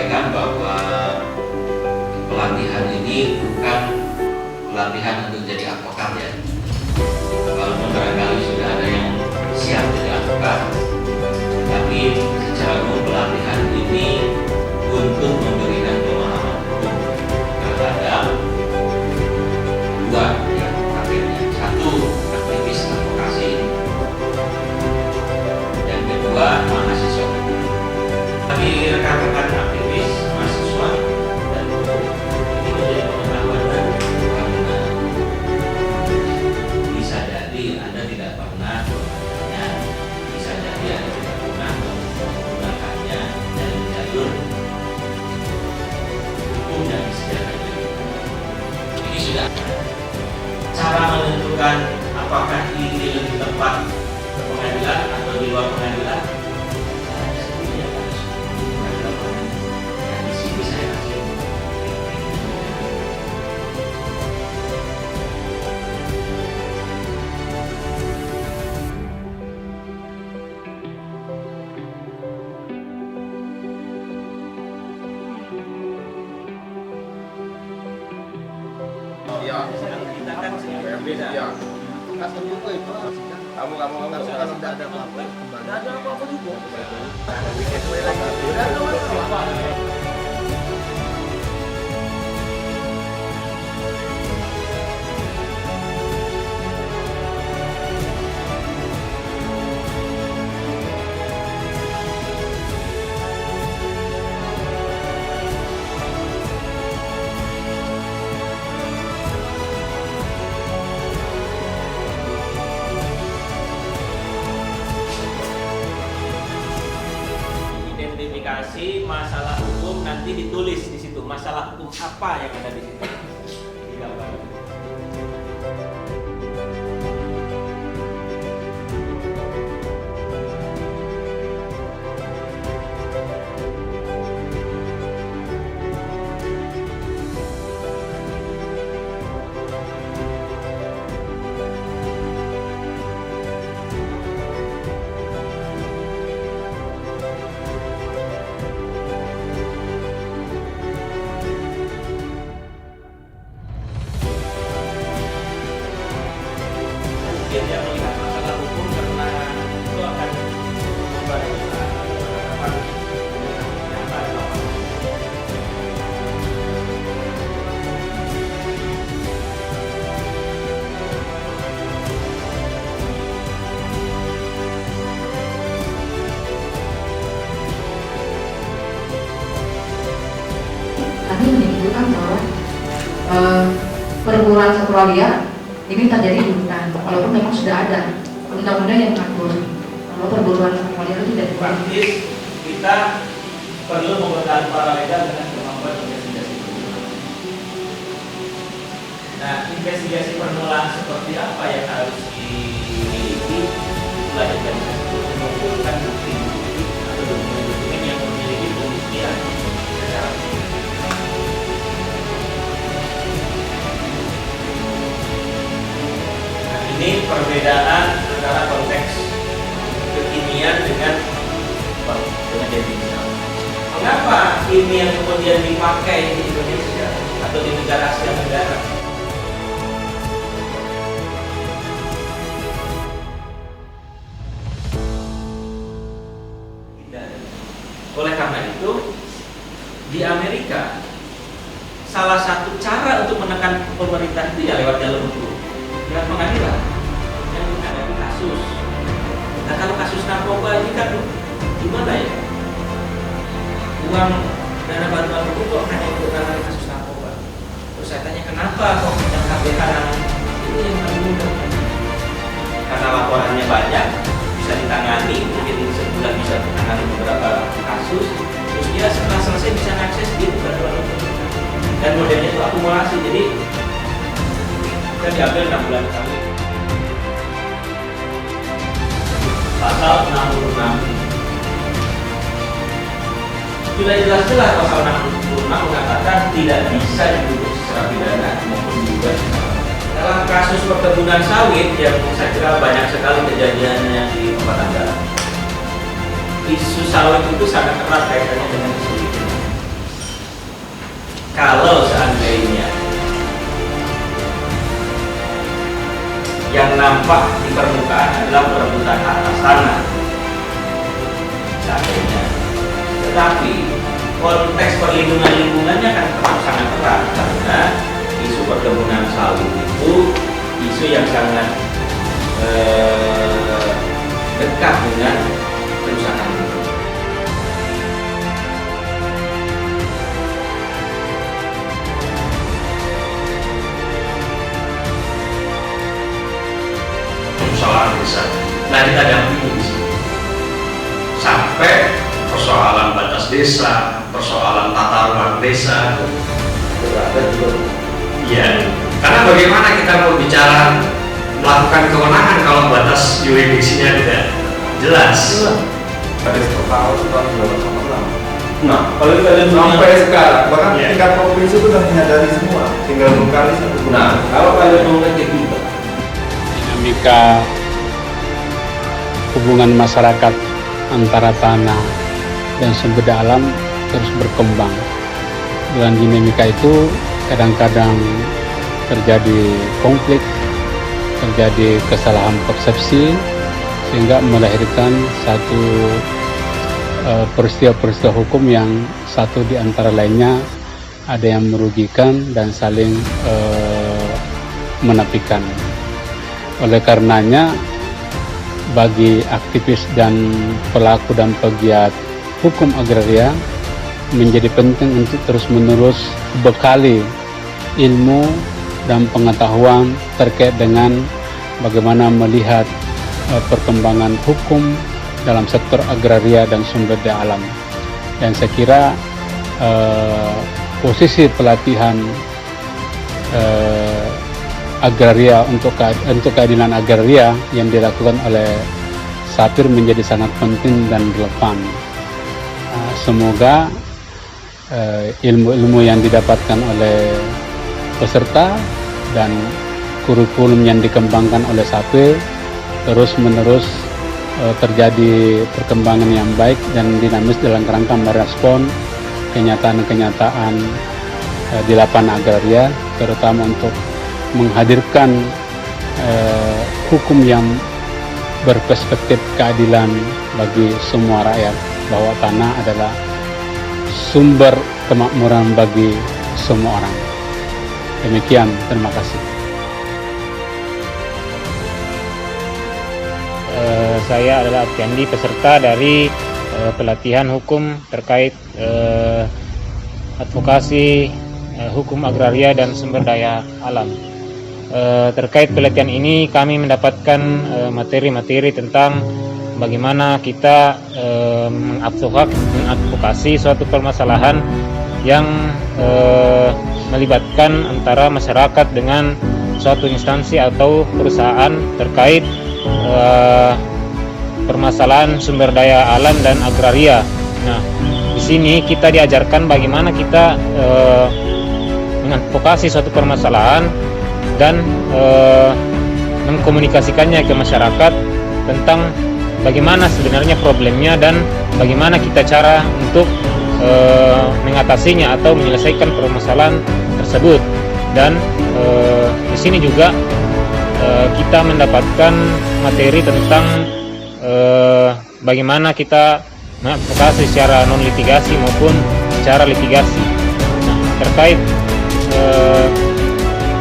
sampaikan bahwa pelatihan ini bukan pelatihan untuk jadi advokat ya. Walaupun barangkali sudah ada yang siap jadi advokat, tapi secara umum pelatihan ini untuk memberikan pemahaman hukum terhadap dua ya, akhirnya satu aktivis advokasi dan kedua mahasiswa. Bagi rekan-rekan aktivis mahasiswa dan guru, ini menjadi pengetahuan baru karena bisa jadi Anda tidak pernah menggunakannya, bisa jadi Anda tidak pernah menggunakannya dari jalur hukum yang disediakan. Ini sudah cara menentukan apakah ini lebih tepat ke pengadilan atau di luar pengadilan. Iya, kita kan beda. Iya. Kamu sudah ada apa-apa? Tidak ada apa-apa juga. Tidak ada masalah. Identifikasi masalah hukum nanti ditulis di situ, masalah hukum apa yang ada di situ. Digambar. Mungkin dia melihat masalah hukum karena itu akan membantu kita tadi menyebutkan bahwa perburuan satwa liar ini terjadi di hutan, walaupun memang sudah ada undang-undang yang mengatur bahwa perburuan satwa liar itu tidak praktis. Kita perlu menggunakan paralegal dengan kemampuan investigasi. Nah, investigasi permulaan seperti apa yang harus dimiliki? Itulah yang tadi saya sebut, mengumpulkan bukti-bukti atau dokumen-dokumen yang memiliki pembuktian secara ini perbedaan antara konteks kekinian dengan Indonesia. Mengapa ini yang kemudian dipakai di Indonesia atau di negara Asia Tenggara? Tidak. Oleh karena itu, di Amerika salah satu cara untuk menekan pemerintah itu ya lewat jalur hukum. Dengan pengadilan yang menghadapi kasus. Nah, kalau kasus narkoba ini kan gimana ya? Uang dana bantuan hukum kok hanya untuk menangani kasus narkoba. Terus saya tanya kenapa kok yang KPK ini yang paling mudah? Karena laporannya banyak, bisa ditangani, mungkin sebulan bisa menangani beberapa kasus. Terus dia setelah selesai bisa akses di bantuan hukum. Dan modelnya itu akumulasi, jadi kita diambil 6 bulan sekali. Pasal 66 sudah jelas-jelas pasal 66 mengatakan tidak bisa dituntut secara pidana maupun juga dalam kasus perkebunan sawit yang saya kira banyak sekali kejadiannya di tempat Anda. Isu sawit itu sangat erat kaitannya dengan isu lingkungan. kalau seandainya yang nampak di permukaan adalah perebutan atas tanah, seandainya, tetapi konteks perlindungan lingkungannya kan tetap sangat erat karena isu perkebunan sawit itu isu yang sangat dekat dengan kerusakan lingkungan. Persoalan desa. Nah, kita dampingi di sini. Sampai persoalan batas desa, persoalan tata ruang desa. Iya. Karena bagaimana kita mau bicara melakukan kewenangan kalau batas yurisdiksinya tidak jelas. Ada setahun tahun 2016. Nah, kalau kalian Sampai sekarang, bahkan Iya. tingkat provinsi itu sudah menyadari semua, tinggal mengkali satu bulan. Nah, kalau kalian mau ngecek juga, dinamika hubungan masyarakat antara tanah dan sumber daya alam terus berkembang. Dengan dinamika itu kadang-kadang terjadi konflik, terjadi kesalahan persepsi sehingga melahirkan satu peristiwa-peristiwa hukum yang satu di antara lainnya ada yang merugikan dan saling menafikan. Oleh karenanya bagi aktivis dan pelaku dan pegiat hukum agraria menjadi penting untuk terus-menerus bekali ilmu dan pengetahuan terkait dengan bagaimana melihat perkembangan hukum dalam sektor agraria dan sumber daya alam. Dan saya kira posisi pelatihan agraria untuk keadilan agraria yang dilakukan oleh Sapir menjadi sangat penting dan relevan. Semoga ilmu-ilmu yang didapatkan oleh peserta dan kurikulum yang dikembangkan oleh Sapir terus-menerus terjadi perkembangan yang baik dan dinamis dalam kerangka merespon kenyataan-kenyataan di lapangan agraria, terutama untuk menghadirkan hukum yang berperspektif keadilan bagi semua rakyat, bahwa tanah adalah sumber kemakmuran bagi semua orang. Demikian, terima kasih. Saya adalah Abdiandi, peserta dari pelatihan hukum terkait advokasi hukum agraria dan sumber daya alam. Terkait pelatihan ini kami mendapatkan materi-materi tentang bagaimana kita mengadvokasi suatu permasalahan yang melibatkan antara masyarakat dengan suatu instansi atau perusahaan terkait permasalahan sumber daya alam dan agraria. Nah, di sini kita diajarkan bagaimana kita mengadvokasi suatu permasalahan dan mengkomunikasikannya ke masyarakat tentang bagaimana sebenarnya problemnya dan bagaimana kita cara untuk mengatasinya atau menyelesaikan permasalahan tersebut. Dan di sini juga kita mendapatkan materi tentang bagaimana kita mengadvokasi secara non litigasi maupun secara litigasi. Nah, terkait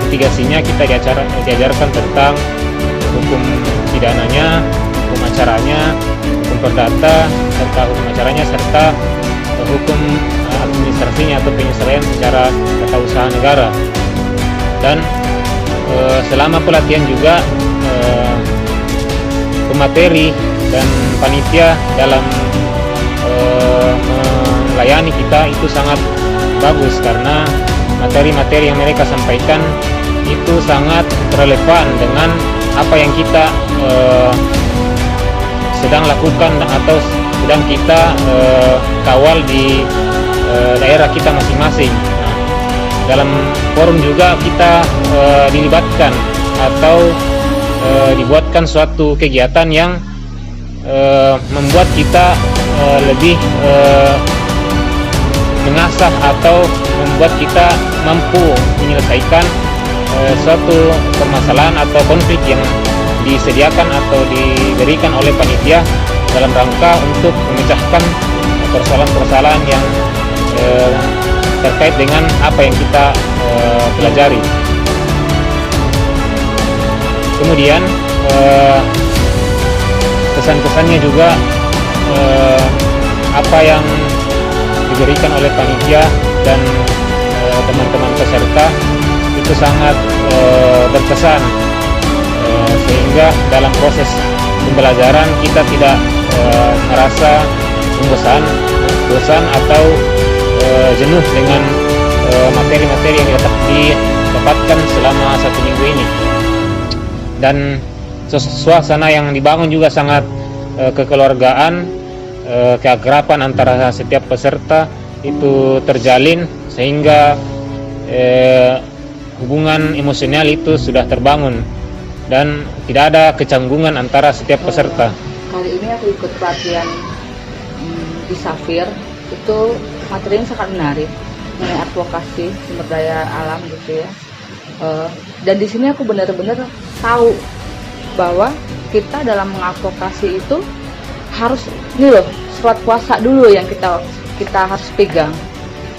litigasinya kita diajarkan tentang hukum pidananya, hukum acaranya, hukum perdata, serta hukum acaranya, serta hukum administrasinya atau penyesuaian secara tata usaha negara. Dan selama pelatihan juga pemateri dan panitia dalam melayani kita itu sangat bagus, karena materi-materi yang mereka sampaikan itu sangat relevan dengan apa yang kita sedang lakukan atau sedang kita kawal di daerah kita masing-masing. Nah, dalam forum juga kita dilibatkan atau dibuatkan suatu kegiatan yang membuat kita lebih mengasah atau membuat kita mampu menyelesaikan suatu permasalahan atau konflik yang disediakan atau diberikan oleh panitia dalam rangka untuk memecahkan persoalan-persoalan yang terkait dengan apa yang kita pelajari. Kemudian kesan-kesannya juga apa yang diberikan oleh panitia dan teman-teman peserta itu sangat berkesan, sehingga dalam proses pembelajaran kita tidak merasa bosan atau jenuh dengan materi-materi yang didapatkan selama 1 minggu ini. Dan suasana yang dibangun juga sangat kekeluargaan, keakraban antara setiap peserta itu terjalin, sehingga hubungan emosional itu sudah terbangun dan tidak ada kecanggungan antara setiap peserta. Kali ini aku ikut pelatihan di Safir, itu materinya sangat menarik mengenai advokasi sumber daya alam gitu ya. Dan di sini aku benar-benar tahu bahwa kita dalam mengadvokasi itu harus ini loh, surat kuasa dulu yang kita harus pegang.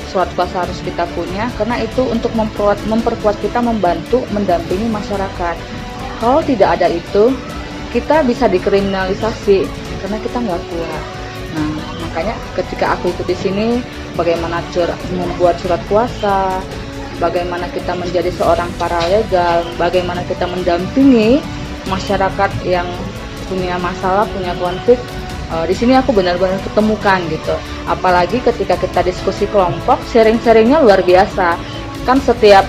Surat kuasa harus kita punya, karena itu untuk memperkuat kita, membantu mendampingi masyarakat. Kalau tidak ada itu, kita bisa dikriminalisasi karena kita nggak kuat. Nah, makanya ketika aku ikut di sini, bagaimana membuat surat kuasa, bagaimana kita menjadi seorang paralegal, bagaimana kita mendampingi masyarakat yang punya masalah, punya konflik. Di sini aku benar-benar ketemukan gitu. Apalagi ketika kita diskusi kelompok, sharing-sharingnya luar biasa. Kan setiap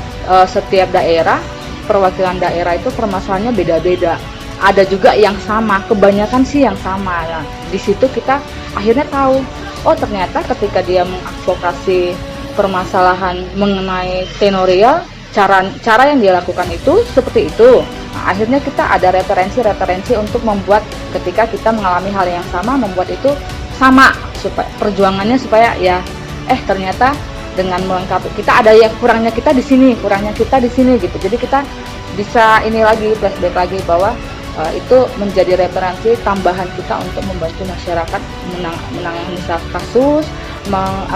daerah, perwakilan daerah itu permasalahannya beda-beda. Ada juga yang sama, kebanyakan sih yang sama. Nah, di situ kita akhirnya tahu, oh ternyata ketika dia mengadvokasi permasalahan mengenai tenorial, cara yang dia lakukan itu seperti itu. Nah, akhirnya kita ada referensi untuk membuat ketika kita mengalami hal yang sama, membuat itu sama supaya perjuangannya supaya ya ternyata dengan melengkapi kita ada yang kurangnya kita di sini gitu. Jadi kita bisa ini lagi flashback lagi bahwa itu menjadi referensi tambahan kita untuk membantu masyarakat menangani kasus,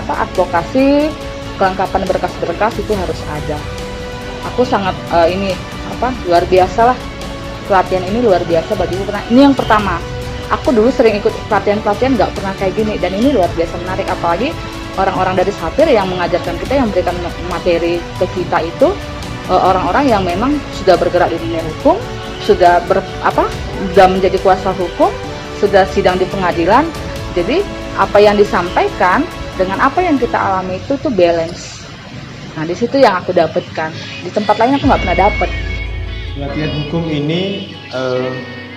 advokasi, kelengkapan berkas-berkas itu harus ada. Aku sangat luar biasa lah, pelatihan ini luar biasa bagiku karena ini yang pertama. Aku dulu sering ikut pelatihan nggak pernah kayak gini, dan ini luar biasa menarik. Apalagi orang-orang dari Safir yang mengajarkan kita, yang memberikan materi ke kita itu orang-orang yang memang sudah bergerak di dunia hukum, sudah menjadi kuasa hukum, sudah sidang di pengadilan. Jadi apa yang disampaikan dengan apa yang kita alami itu tuh balance. Nah, di situ yang aku dapatkan. Di tempat lain aku nggak pernah dapat. Pelatihan hukum ini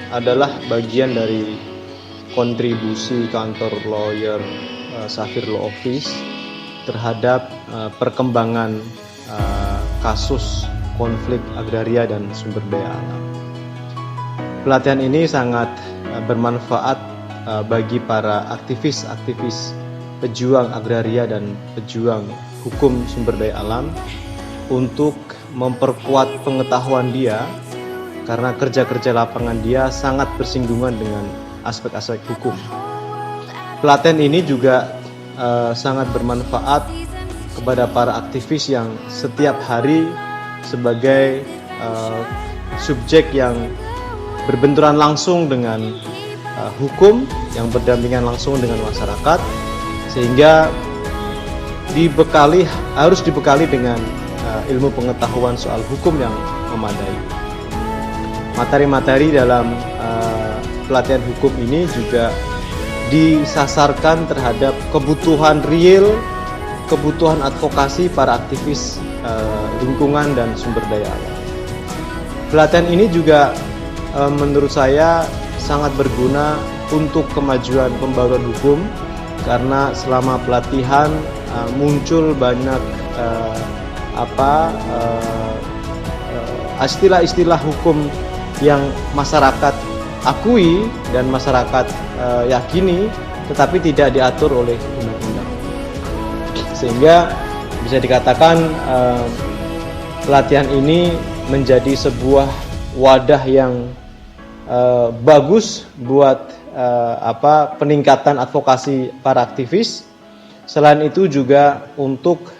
adalah bagian dari kontribusi kantor lawyer Safir Law Office terhadap perkembangan kasus konflik agraria dan sumber daya alam. Pelatihan ini sangat bermanfaat bagi para aktivis pejuang agraria dan pejuang hukum sumber daya alam untuk memperkuat pengetahuan dia, karena kerja-kerja lapangan dia sangat bersinggungan dengan aspek-aspek hukum. Pelatihan ini juga sangat bermanfaat kepada para aktivis yang setiap hari sebagai subjek yang berbenturan langsung dengan hukum, yang berdampingan langsung dengan masyarakat, sehingga harus dibekali dengan ilmu pengetahuan soal hukum yang memadai. Materi-materi dalam pelatihan hukum ini juga disasarkan terhadap kebutuhan real, kebutuhan advokasi para aktivis lingkungan dan sumber daya alam. Pelatihan ini juga menurut saya sangat berguna untuk kemajuan pembaruan hukum, karena selama pelatihan muncul banyak istilah-istilah hukum yang masyarakat akui dan masyarakat yakini, tetapi tidak diatur oleh undang-undang. Sehingga bisa dikatakan pelatihan ini menjadi sebuah wadah yang bagus buat peningkatan advokasi para aktivis. Selain itu juga untuk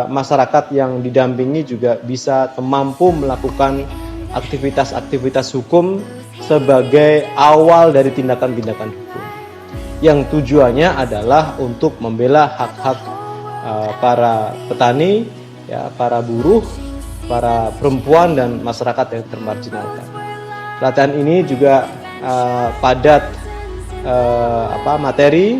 masyarakat yang didampingi juga bisa mampu melakukan aktivitas-aktivitas hukum sebagai awal dari tindakan-tindakan hukum yang tujuannya adalah untuk membela hak-hak para petani, ya, para buruh, para perempuan dan masyarakat yang termarginalkan. Pelatihan ini juga padat materi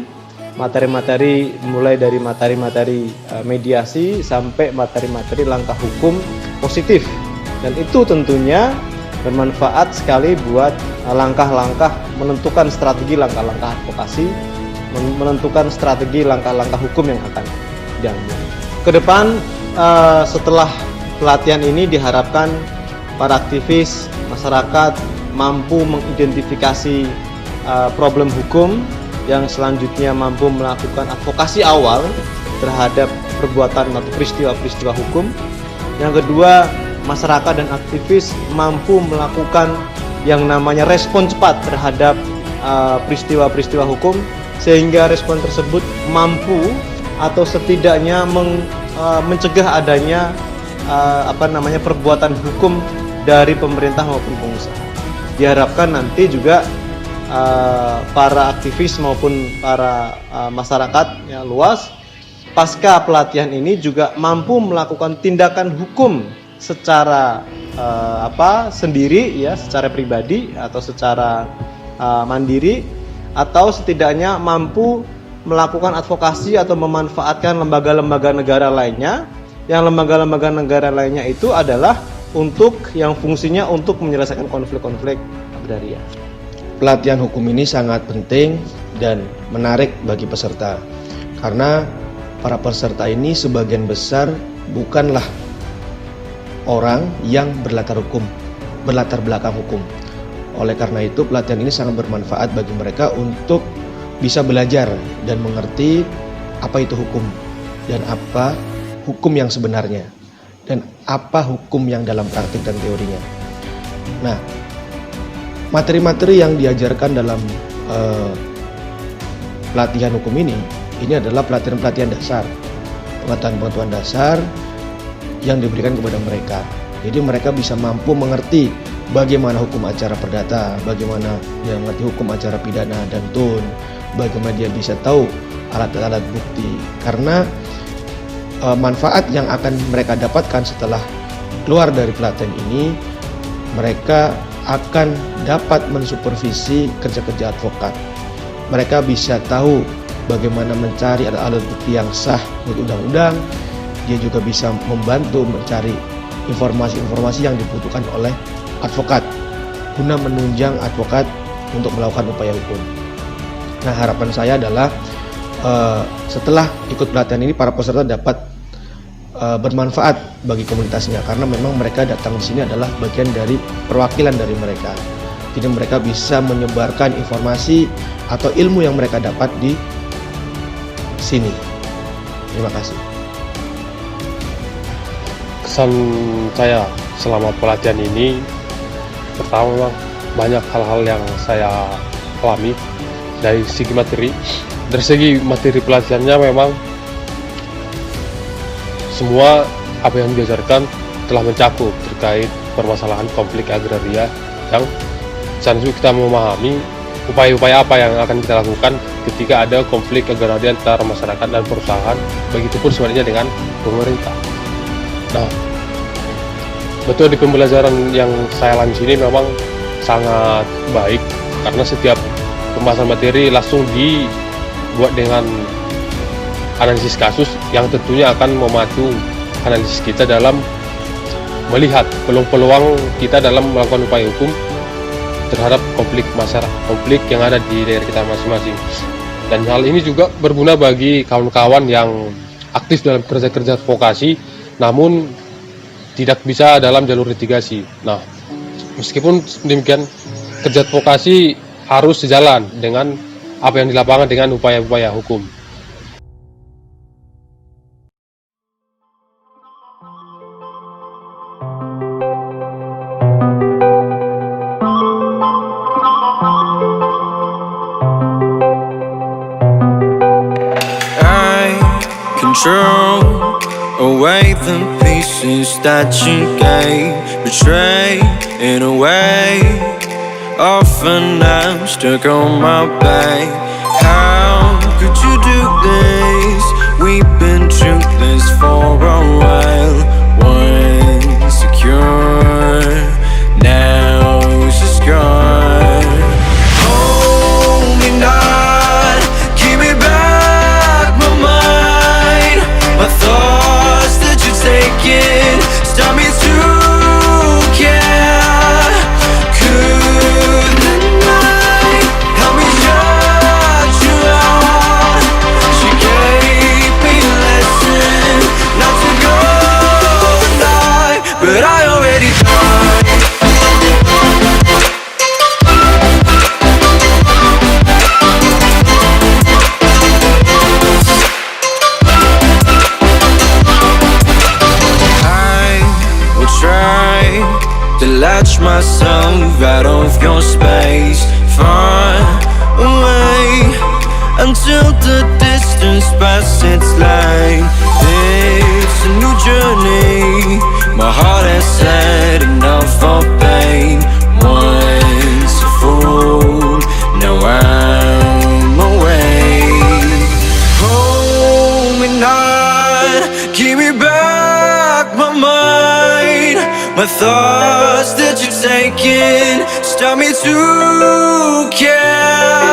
mulai dari materi-materi mediasi sampai materi-materi langkah hukum positif, dan itu tentunya bermanfaat sekali buat langkah-langkah menentukan strategi langkah-langkah advokasi, menentukan strategi langkah-langkah hukum yang akan diambil. Ke depan setelah pelatihan ini diharapkan para aktivis masyarakat mampu mengidentifikasi problem hukum, yang selanjutnya mampu melakukan advokasi awal terhadap perbuatan atau peristiwa-peristiwa hukum. Yang kedua, masyarakat dan aktivis mampu melakukan yang namanya respon cepat terhadap peristiwa-peristiwa hukum, sehingga respon tersebut mampu atau setidaknya mencegah adanya perbuatan hukum dari pemerintah maupun pengusaha. Diharapkan nanti juga para aktivis maupun para masyarakat yang luas pasca pelatihan ini juga mampu melakukan tindakan hukum secara sendiri, ya, secara pribadi atau secara mandiri, atau setidaknya mampu melakukan advokasi atau memanfaatkan lembaga-lembaga negara lainnya, yang lembaga-lembaga negara lainnya itu adalah untuk yang fungsinya untuk menyelesaikan konflik-konflik agraria. Pelatihan hukum ini sangat penting dan menarik bagi peserta, karena para peserta ini sebagian besar bukanlah orang yang berlatar belakang hukum. Oleh karena itu, pelatihan ini sangat bermanfaat bagi mereka untuk bisa belajar dan mengerti apa itu hukum dan apa hukum yang sebenarnya dan apa hukum yang dalam praktik dan teorinya. Nah, materi-materi yang diajarkan dalam pelatihan hukum ini adalah pelatihan dasar, pengetahuan dasar yang diberikan kepada mereka. Jadi mereka bisa mampu mengerti bagaimana hukum acara perdata, bagaimana dia mengerti hukum acara pidana dan tun, bagaimana dia bisa tahu alat-alat bukti. Karena manfaat yang akan mereka dapatkan setelah keluar dari pelatihan ini, mereka akan dapat mensupervisi kerja-kerja advokat. Mereka bisa tahu bagaimana mencari alat-alat bukti yang sah menurut undang-undang. Dia juga bisa membantu mencari informasi-informasi yang dibutuhkan oleh advokat guna menunjang advokat untuk melakukan upaya hukum. Nah, harapan saya adalah setelah ikut pelatihan ini para peserta dapat bermanfaat bagi komunitasnya, karena memang mereka datang di sini adalah bagian dari perwakilan dari mereka. Jadi mereka bisa menyebarkan informasi atau ilmu yang mereka dapat di sini. Terima kasih. Kesan saya selama pelatihan ini, pertama memang banyak hal-hal yang saya alami dari segi materi. Dari segi materi pelatihannya memang semua apa yang diajarkan telah mencakup terkait permasalahan konflik agraria yang seharusnya kita memahami upaya-upaya apa yang akan kita lakukan ketika ada konflik agraria antara masyarakat dan perusahaan, begitupun sebenarnya dengan pemerintah. Nah, betul di pembelajaran yang saya alami sini memang sangat baik, karena setiap pembahasan materi langsung dibuat dengan analisis kasus yang tentunya akan memacu analisis kita dalam melihat peluang-peluang kita dalam melakukan upaya hukum terhadap konflik masyarakat, konflik yang ada di daerah kita masing-masing. Dan hal ini juga berguna bagi kawan-kawan yang aktif dalam kerja-kerja advokasi namun tidak bisa dalam jalur litigasi. Nah, meskipun demikian, kerja advokasi harus sejalan dengan apa yang di lapangan dengan upaya-upaya hukum. control away the pieces that you gave. Betray in a way. Often I'm stuck on my back. How could you do this? We've been trueless for a while. Once secure, now it's just gone. Hold me not, give me back my mind. My thoughts that you're taking stop me to care. Could the night help me shut you out? She gave me a lesson not to go tonight, but I already tried. Try to latch myself out of your space, far away, until the distance passes its line. It's a new journey, my heart has had enough of pain. Once a fool, now I'm away. Hold me not, give me back my mind. My thoughts that you're taking stop me to care.